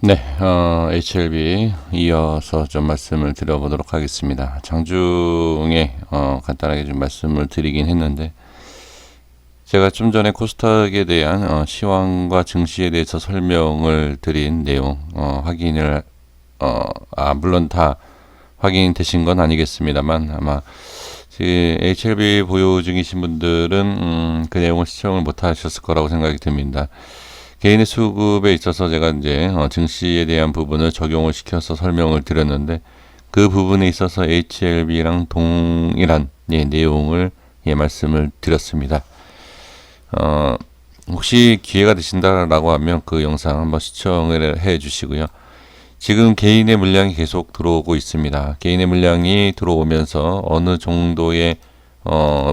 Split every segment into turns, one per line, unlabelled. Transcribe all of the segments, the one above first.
네, HLB 이어서 좀 말씀을 드려보도록 하겠습니다. 장중에 간단하게 좀 말씀을 드리긴 했는데, 제가 좀 전에 코스닥에 대한 시황과 증시에 대해서 설명을 드린 내용 확인을 물론 다 확인되신 건 아니겠습니다만, 아마 HLB 보유 중이신 분들은 그 내용을 시청을 못 하셨을 거라고 생각이 듭니다. 개인의 수급에 있어서 제가 이제 증시에 대한 부분을 적용을 시켜서 설명을 드렸는데, 그 부분에 있어서 HLB랑 동일한 내용을 말씀을 드렸습니다. 혹시 기회가 되신다라고 하면 그 영상 한번 시청을 해 주시고요. 지금 개인의 물량이 계속 들어오고 있습니다. 개인의 물량이 들어오면서 어느 정도의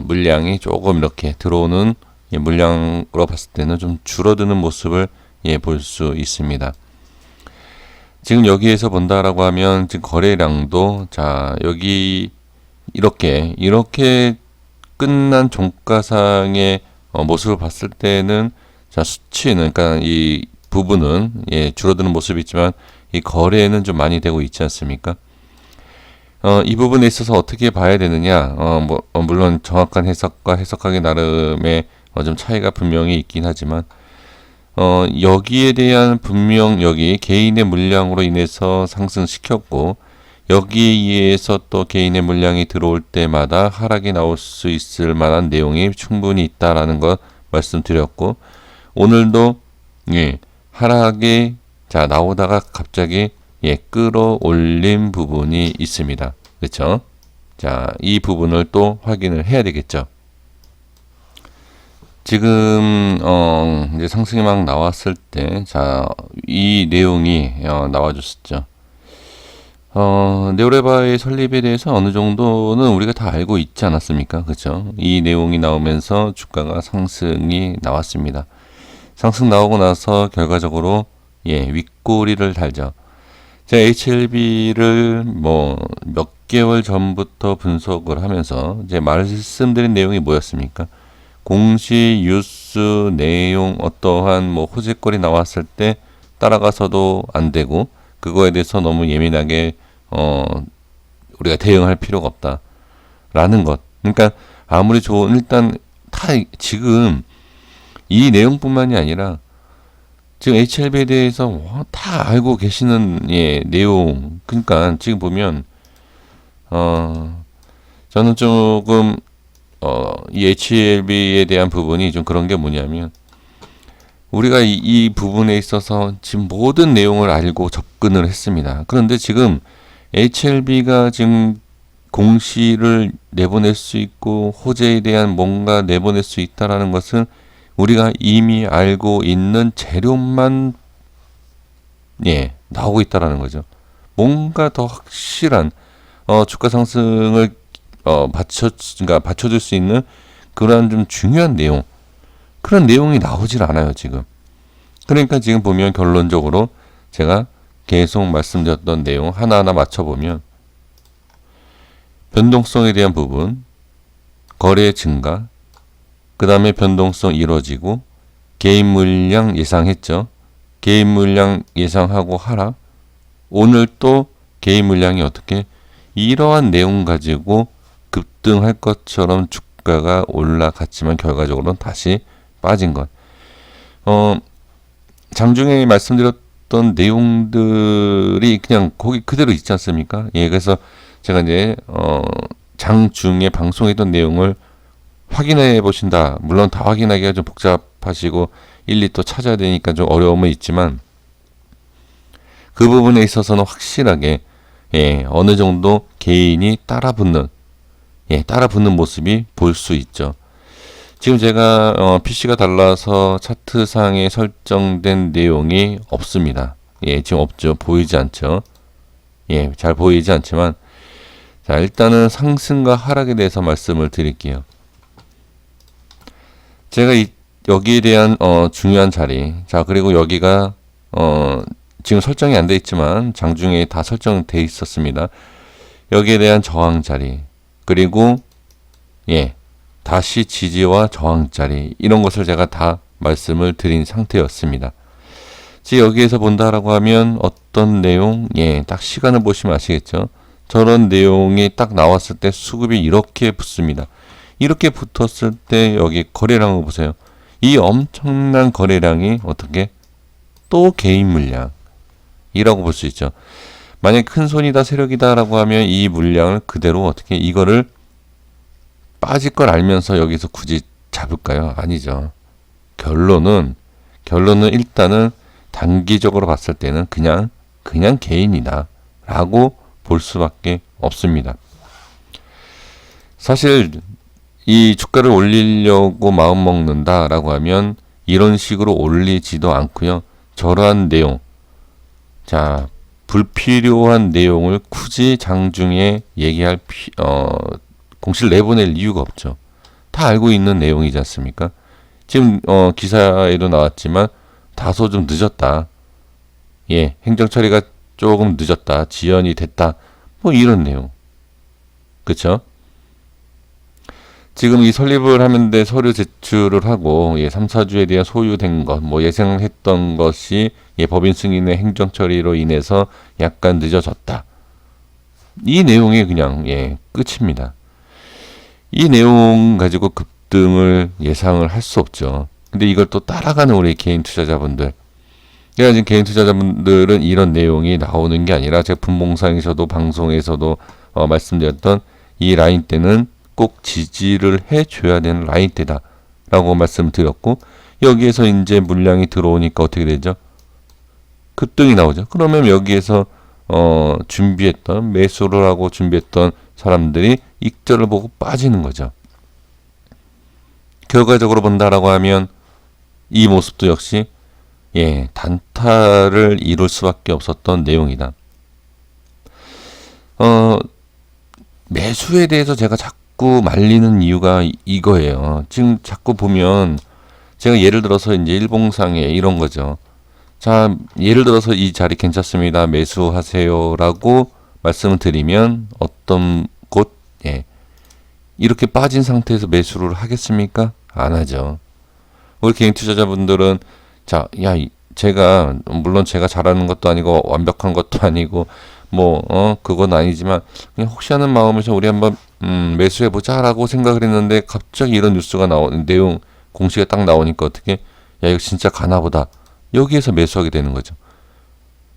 물량이 조금 이렇게 들어오는 물량으로 봤을 때는 좀 줄어드는 모습을 볼 수 있습니다. 지금 여기에서 본다라고 하면 지금 거래량도 여기 이렇게 끝난 종가상의 모습을 봤을 때는 수치는 그러니까 이 부분은 줄어드는 모습이 있지만 이 거래는 좀 많이 되고 있지 않습니까? 이 부분에 있어서 어떻게 봐야 되느냐? 물론 정확한 해석과 해석하기 나름의 좀 차이가 분명히 있긴 하지만, 여기에 대한 분명 여기 개인의 물량으로 인해서 상승시켰고, 여기에 의해서 또 개인의 물량이 들어올 때마다 하락이 나올 수 있을 만한 내용이 충분히 있다라는 것 말씀드렸고, 오늘도 하락이 나오다가 갑자기 끌어올린 부분이 있습니다. 그렇죠? 이 부분을 또 확인을 해야 되겠죠. 지금 이제 상승이 막 나왔을 때 이 내용이 나와줬었죠. 네오레바의 설립에 대해서 어느 정도는 우리가 다 알고 있지 않았습니까? 그렇죠? 이 내용이 나오면서 주가가 상승이 나왔습니다. 상승 나오고 나서 결과적으로 윗꼬리를 달죠. 제가 HLB를 몇 개월 전부터 분석을 하면서 이제 말씀드린 내용이 뭐였습니까? 공시 뉴스 내용 어떠한 호재거리 나왔을 때 따라가서도 안 되고, 그거에 대해서 너무 예민하게 우리가 대응할 필요가 없다라는 것. 그러니까 아무리 좋은 일단 지금 이 내용뿐만이 아니라 지금 HLB에 대해서 다 알고 계시는 내용. 그러니까 지금 보면 저는 조금 이 HLB에 대한 부분이 좀 그런 게 뭐냐면, 우리가 이 부분에 있어서 지금 모든 내용을 알고 접근을 했습니다. 그런데 지금 HLB가 지금 공시를 내보낼 수 있고 호재에 대한 뭔가 내보낼 수 있다라는 것은 우리가 이미 알고 있는 재료만 나오고 있다라는 거죠. 뭔가 더 확실한 주가 상승을 받쳐줄 수 있는 그런 좀 중요한 내용, 그런 내용이 나오질 않아요 지금. 그러니까 지금 보면 결론적으로 제가 계속 말씀드렸던 내용 하나하나 맞춰보면, 변동성에 대한 부분, 거래 증가, 그 다음에 변동성 이루어지고, 개인 물량 예상했죠. 개인 물량 예상하고 하락. 오늘 또 개인 물량이 어떻게 이러한 내용 가지고 급등할 것처럼 주가가 올라갔지만 결과적으로는 다시 빠진 것. 장중에 말씀드렸던 내용들이 그냥 거기 그대로 있지 않습니까? 그래서 제가 이제 장중에 방송했던 내용을 확인해 보신다. 물론 다 확인하기가 좀 복잡하시고 일일이 또 찾아야 되니까 좀 어려움은 있지만, 그 부분에 있어서는 확실하게 어느 정도 개인이 따라붙는 모습이 볼 수 있죠. 지금 제가 PC가 달라서 차트상에 설정된 내용이 없습니다. 지금 없죠. 보이지 않죠. 잘 보이지 않지만, 일단은 상승과 하락에 대해서 말씀을 드릴게요. 제가 여기에 대한 중요한 자리, 그리고 여기가 지금 설정이 안 돼 있지만 장중에 다 설정돼 있었습니다. 여기에 대한 저항 자리, 그리고 다시 지지와 저항 자리, 이런 것을 제가 다 말씀을 드린 상태였습니다. 지금 여기에서 본다라고 하면 어떤 내용? 예, 딱 시간을 보시면 아시겠죠? 저런 내용이 딱 나왔을 때 수급이 이렇게 붙습니다. 이렇게 붙었을 때 여기 거래량을 보세요. 이 엄청난 거래량이 어떻게? 또 개인 물량이라고 볼 수 있죠. 만약 큰 손이다 세력이다라고 하면 이 물량을 그대로 어떻게 이거를 빠질 걸 알면서 여기서 굳이 잡을까요? 아니죠. 결론은 일단은 단기적으로 봤을 때는 그냥 개인이다 라고 볼 수밖에 없습니다. 사실 이 주가를 올리려고 마음 먹는다 라고 하면 이런 식으로 올리지도 않고요. 저러한 내용, 자, 불필요한 내용을 굳이 장중에 얘기할 공시를 내보낼 이유가 없죠. 다 알고 있는 내용이지 않습니까? 지금 기사에도 나왔지만 다소 좀 늦었다. 예, 행정 처리가 조금 늦었다. 지연이 됐다. 뭐 이런 내용. 그쵸? 지금 이 설립을 하는데 서류 제출을 하고 3, 4주에 대한 소유된 것, 뭐 예상했던 것이 법인 승인의 행정 처리로 인해서 약간 늦어졌다. 이 내용이 그냥 끝입니다. 이 내용 가지고 급등을 예상을 할 수 없죠. 근데 이걸 또 따라가는 우리 개인 투자자분들. 그러니까 지금 개인 투자자분들은 이런 내용이 나오는 게 아니라 제가 분봉상에서도 방송에서도 말씀드렸던 이 라인 때는 꼭 지지를 해줘야 되는 라인 때다 라고 말씀드렸고, 여기에서 이제 물량이 들어오니까 어떻게 되죠? 급등이 나오죠. 그러면 여기에서 준비했던 매수를 하고 준비했던 사람들이 익절을 보고 빠지는 거죠. 결과적으로 본다라고 하면 이 모습도 역시 단타를 이룰 수밖에 없었던 내용이다. 매수에 대해서 제가 자꾸 말리는 이유가 이거예요. 지금 자꾸 보면 제가 예를 들어서 이제 일봉상에 이런 거죠. 자, 예를 들어서 이 자리 괜찮습니다. 매수하세요라고 말씀을 드리면 어떤 곳 이렇게 빠진 상태에서 매수를 하겠습니까? 안 하죠. 우리 개인 투자자분들은 자, 제가 물론 제가 잘하는 것도 아니고 완벽한 것도 아니고 그건 아니지만 그냥 혹시 하는 마음에서 우리 한번 매수해 보자라고 생각을 했는데 갑자기 이런 뉴스가 나오는 내용 공시가 딱 나오니까 어떻게 이거 진짜 가나보다. 여기에서 매수하게 되는 거죠.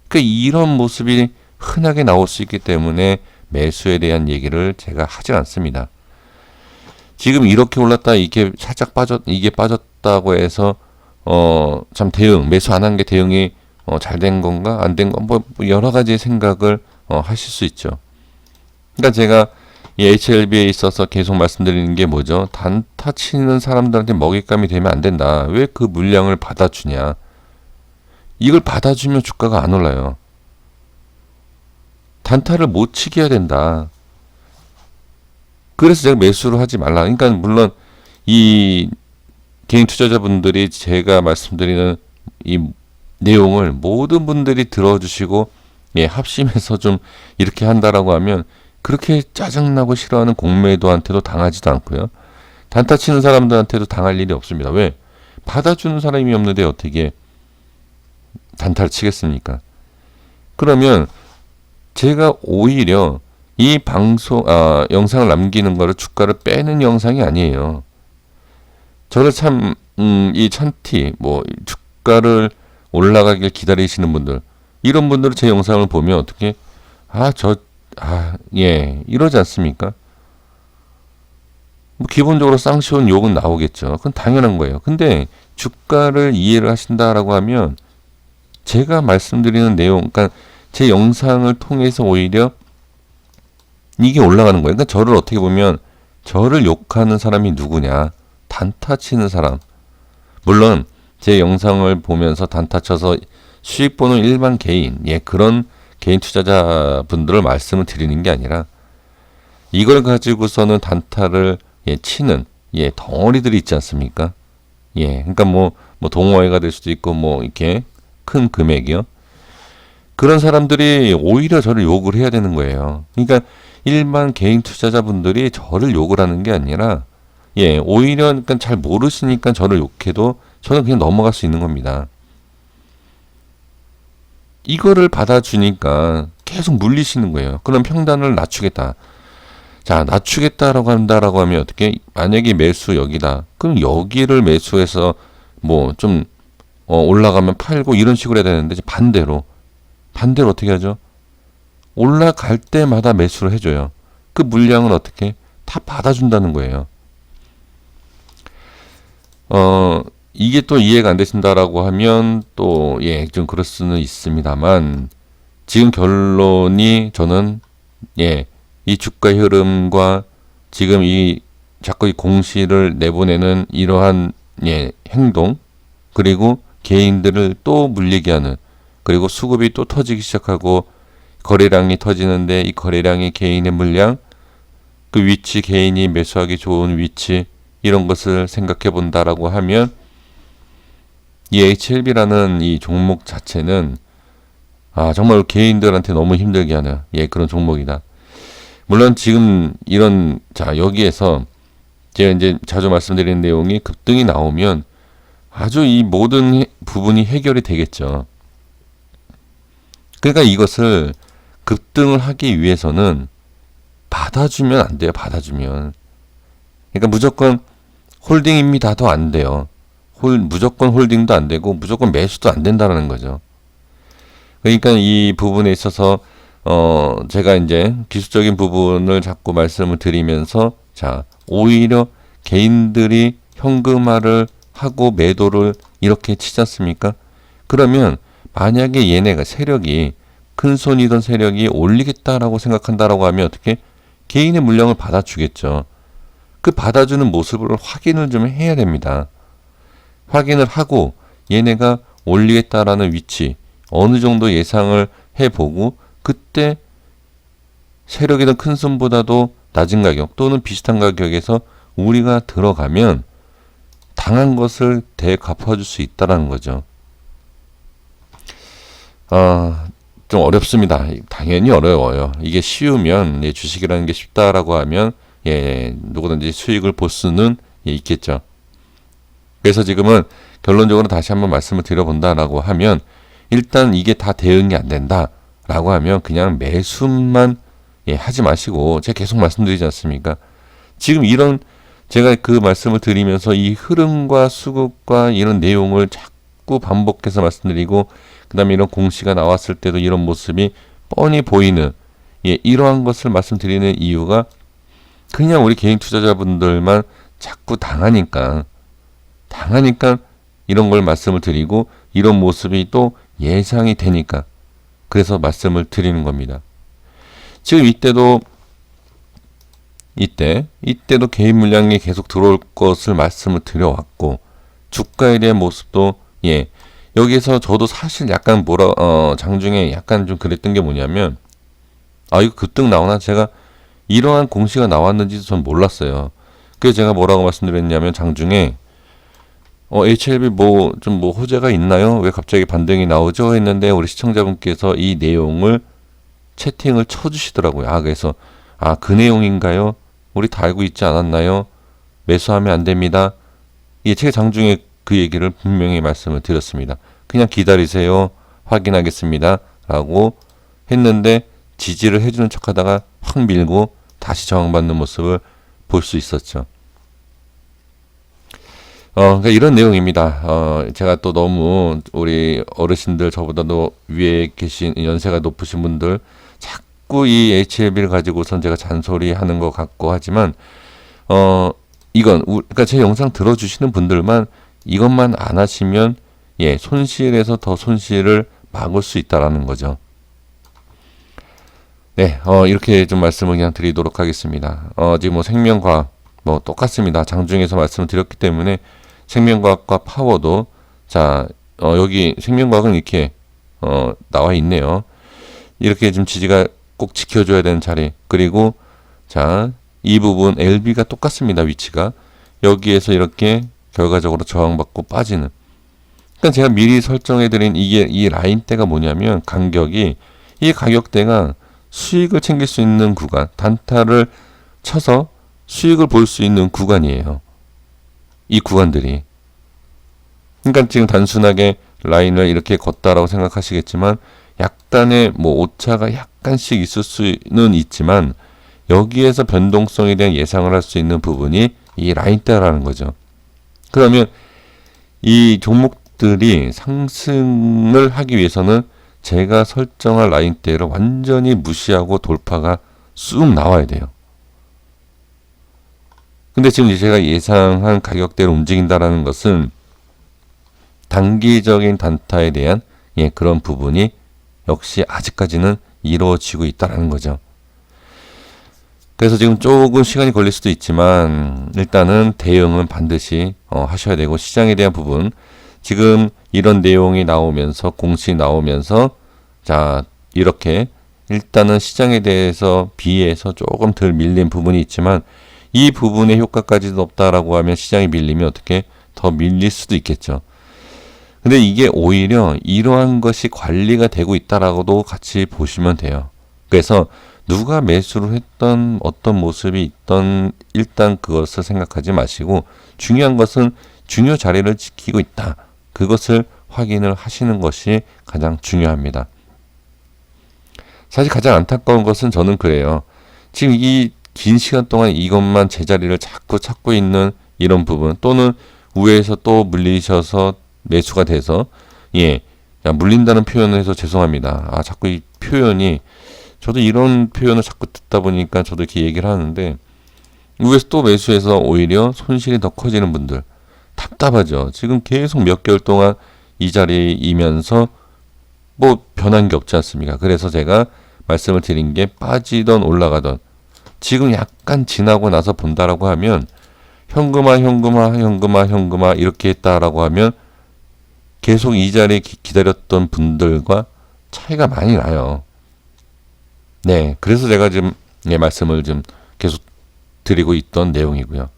그러니까 이런 모습이 흔하게 나올 수 있기 때문에 매수에 대한 얘기를 제가 하지 않습니다. 지금 이렇게 올랐다 이게 살짝 이게 빠졌다고 해서 참 매수 안 한 게 대응이 잘 된 건가 안 된 건가 뭐 여러 가지 생각을 하실 수 있죠. 그러니까 제가 이 HLB에 있어서 계속 말씀드리는 게 뭐죠? 단타 치는 사람들한테 먹잇감이 되면 안 된다. 왜 그 물량을 받아주냐? 이걸 받아주면 주가가 안 올라요. 단타를 못 치게 해야 된다. 그래서 제가 매수를 하지 말라. 그러니까 물론 이 개인 투자자분들이 제가 말씀드리는 이 내용을 모든 분들이 들어주시고 합심해서 좀 이렇게 한다라고 하면 그렇게 짜증나고 싫어하는 공매도한테도 당하지도 않고요. 단타 치는 사람들한테도 당할 일이 없습니다. 왜? 받아주는 사람이 없는데 어떻게 단타를 치겠습니까? 그러면 제가 오히려 이 영상을 남기는 거를 주가를 빼는 영상이 아니에요. 저를 참, 이 찬티, 주가를 올라가길 기다리시는 분들, 이런 분들은 제 영상을 보면 어떻게, 이러지 않습니까? 기본적으로 쌍시온 욕은 나오겠죠. 그건 당연한 거예요. 근데 주가를 이해를 하신다라고 하면 제가 말씀드리는 내용, 그러니까 제 영상을 통해서 오히려 이게 올라가는 거예요. 그러니까 저를 어떻게 보면 저를 욕하는 사람이 누구냐? 단타 치는 사람. 물론 제 영상을 보면서 단타 쳐서 수익 보는 일반 개인, 그런 개인 투자자분들을 말씀을 드리는 게 아니라 이걸 가지고서는 단타를 치는 덩어리들이 있지 않습니까? 그러니까 동호회가 될 수도 있고 이렇게 큰 금액이요. 그런 사람들이 오히려 저를 욕을 해야 되는 거예요. 그러니까 일반 개인 투자자분들이 저를 욕을 하는 게 아니라 오히려 그러니까 잘 모르시니까 저를 욕해도 저는 그냥 넘어갈 수 있는 겁니다. 이거를 받아주니까 계속 물리시는 거예요. 그럼 평단을 낮추겠다. 자, 낮추겠다라고 한다라고 하면 어떻게? 만약에 매수 여기다. 그럼 여기를 매수해서 뭐 좀 올라가면 팔고 이런 식으로 해야 되는데 반대로 어떻게 하죠? 올라갈 때마다 매수를 해줘요. 그 물량은 어떻게? 다 받아준다는 거예요. 이게 또 이해가 안 되신다라고 하면 또, 예, 좀 그럴 수는 있습니다만, 지금 결론이 저는, 예, 이 주가 흐름과 지금 이 자꾸 이 공시를 내보내는 이러한, 예, 행동, 그리고 개인들을 또 물리게 하는, 그리고 수급이 또 터지기 시작하고, 거래량이 터지는데 이 거래량이 개인의 물량, 그 위치, 개인이 매수하기 좋은 위치, 이런 것을 생각해 본다라고 하면 이 HLB라는 이 종목 자체는 정말 개인들한테 너무 힘들게 하는 그런 종목이다. 물론 지금 이런 여기에서 제가 이제 자주 말씀드리는 내용이 급등이 나오면 아주 이 모든 부분이 해결이 되겠죠. 그러니까 이것을 급등을 하기 위해서는 받아주면 안 돼요. 받아주면. 그러니까 무조건 홀딩입니다도 안 돼요. 무조건 홀딩도 안 되고 무조건 매수도 안 된다는 거죠. 그러니까 이 부분에 있어서 제가 이제 기술적인 부분을 자꾸 말씀을 드리면서 오히려 개인들이 현금화를 하고 매도를 이렇게 치지 않습니까? 그러면 만약에 얘네가 세력이 큰 손이던 세력이 올리겠다라고 생각한다라고 하면 어떻게? 개인의 물량을 받아주겠죠. 그 받아주는 모습을 확인을 좀 해야 됩니다. 확인을 하고 얘네가 올리겠다라는 위치 어느 정도 예상을 해보고 그때 세력이든 큰 손보다도 낮은 가격 또는 비슷한 가격에서 우리가 들어가면 당한 것을 되갚아줄 수 있다는 거죠. 좀 어렵습니다. 당연히 어려워요. 이게 쉬우면 주식이라는 게 쉽다라고 하면 누구든지 수익을 볼 수는 있겠죠. 그래서 지금은 결론적으로 다시 한번 말씀을 드려본다라고 하면 일단 이게 다 대응이 안 된다라고 하면 그냥 매수만 하지 마시고 제가 계속 말씀드리지 않습니까? 지금 이런 제가 그 말씀을 드리면서 이 흐름과 수급과 이런 내용을 자꾸 반복해서 말씀드리고 그 다음에 이런 공시가 나왔을 때도 이런 모습이 뻔히 보이는 이러한 것을 말씀드리는 이유가 그냥 우리 개인 투자자분들만 자꾸 당하니까 이런 걸 말씀을 드리고 이런 모습이 또 예상이 되니까 그래서 말씀을 드리는 겁니다. 지금 이때도 개인 물량이 계속 들어올 것을 말씀을 드려왔고 주가에 대한 모습도 여기서 저도 사실 약간 장중에 약간 좀 그랬던 게 뭐냐면 이거 급등 나오나 제가 이러한 공시가 나왔는지도 전 몰랐어요. 그래서 제가 뭐라고 말씀드렸냐면 장중에 HLB 좀 호재가 있나요? 왜 갑자기 반등이 나오죠? 했는데 우리 시청자분께서 이 내용을 채팅을 쳐주시더라고요. 그래서 그 내용인가요? 우리 다 알고 있지 않았나요? 매수하면 안 됩니다. 제가 장중에 그 얘기를 분명히 말씀을 드렸습니다. 그냥 기다리세요. 확인하겠습니다. 라고 했는데 지지를 해주는 척하다가 확 밀고 다시 저항받는 모습을 볼 수 있었죠. 그러니까 이런 내용입니다. 제가 또 너무 우리 어르신들 저보다도 위에 계신 연세가 높으신 분들 자꾸 이 HLB를 가지고선 제가 잔소리하는 것 같고 하지만 그러니까 제 영상 들어주시는 분들만 이것만 안 하시면 손실에서 더 손실을 막을 수 있다라는 거죠. 이렇게 좀 말씀을 그냥 드리도록 하겠습니다. 지금 생명과학 똑같습니다. 장중에서 말씀을 드렸기 때문에 생명과학과 파워도 여기 생명과학은 이렇게 나와 있네요. 이렇게 좀 지지가 꼭 지켜줘야 되는 자리. 그리고 이 부분 LB가 똑같습니다. 위치가 여기에서 이렇게 결과적으로 저항받고 빠지는. 그러니까 제가 미리 설정해드린 이 라인대가 뭐냐면 간격이 이 가격대가 수익을 챙길 수 있는 구간, 단타를 쳐서 수익을 볼 수 있는 구간이에요. 이 구간들이. 그러니까 지금 단순하게 라인을 이렇게 걷다라고 생각하시겠지만 약간의 뭐 오차가 약간씩 있을 수는 있지만 여기에서 변동성에 대한 예상을 할 수 있는 부분이 이 라인대라는 거죠. 그러면 이 종목들이 상승을 하기 위해서는 제가 설정한 라인대를 완전히 무시하고 돌파가 쑥 나와야 돼요. 근데 지금 제가 예상한 가격대로 움직인다라는 것은 단기적인 단타에 대한 그런 부분이 역시 아직까지는 이루어지고 있다는 거죠. 그래서 지금 조금 시간이 걸릴 수도 있지만 일단은 대응은 반드시 하셔야 되고, 시장에 대한 부분 지금 이런 내용이 나오면서 공시 나오면서 자 이렇게 일단은 시장에 대해서 비해서 조금 덜 밀린 부분이 있지만 이 부분의 효과까지도 없다라고 하면 시장이 밀리면 어떻게 더 밀릴 수도 있겠죠. 근데 이게 오히려 이러한 것이 관리가 되고 있다라고도 같이 보시면 돼요. 그래서 누가 매수를 했던 어떤 모습이 있던 일단 그것을 생각하지 마시고 중요한 것은 중요 자리를 지키고 있다. 그것을 확인을 하시는 것이 가장 중요합니다. 사실 가장 안타까운 것은 저는 그래요. 지금 이 긴 시간 동안 이것만 제자리를 자꾸 찾고 있는 이런 부분, 또는 우회에서 또 물리셔서 매수가 돼서 물린다는 표현을 해서 죄송합니다. 자꾸 이 표현이, 저도 이런 표현을 자꾸 듣다 보니까 저도 이렇게 얘기를 하는데, 위에서 또 매수해서 오히려 손실이 더 커지는 분들 답답하죠. 지금 계속 몇 개월 동안 이 자리이면서 뭐 변한 게 없지 않습니까? 그래서 제가 말씀을 드린 게 빠지던 올라가던 지금 약간 지나고 나서 본다라고 하면 현금화 이렇게 했다라고 하면 계속 이 자리에 기다렸던 분들과 차이가 많이 나요. 네, 그래서 제가 지금 말씀을 좀 계속 드리고 있던 내용이고요.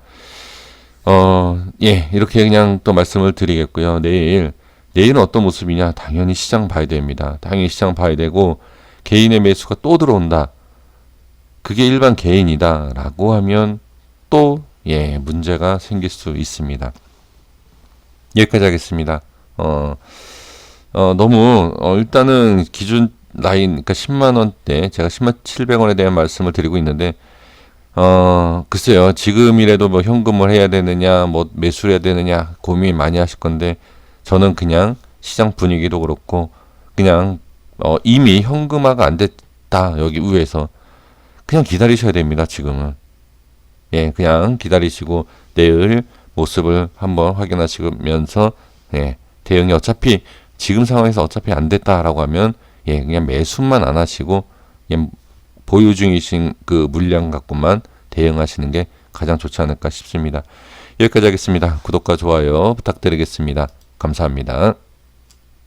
이렇게 그냥 또 말씀을 드리겠고요. 내일은 어떤 모습이냐? 당연히 시장 봐야 됩니다. 당연히 시장 봐야 되고, 개인의 매수가 또 들어온다. 그게 일반 개인이다 라고 하면 또 문제가 생길 수 있습니다. 여기까지 하겠습니다. 너무 일단은 기준 라인, 그러니까 10만원대, 제가 10700원에 대한 말씀을 드리고 있는데 글쎄요, 지금이라도 뭐 현금을 해야 되느냐, 뭐 매수를 해야 되느냐 고민 많이 하실 건데, 저는 그냥 시장 분위기도 그렇고 그냥 이미 현금화가 안 됐다, 여기 위에서 그냥 기다리셔야 됩니다. 지금은 그냥 기다리시고 내일 모습을 한번 확인하시면서 대응이 어차피 지금 상황에서 어차피 안 됐다라고 하면 그냥 매수만 안 하시고 보유 중이신 그 물량 갖고만 대응하시는 게 가장 좋지 않을까 싶습니다. 여기까지 하겠습니다. 구독과 좋아요 부탁드리겠습니다. 감사합니다.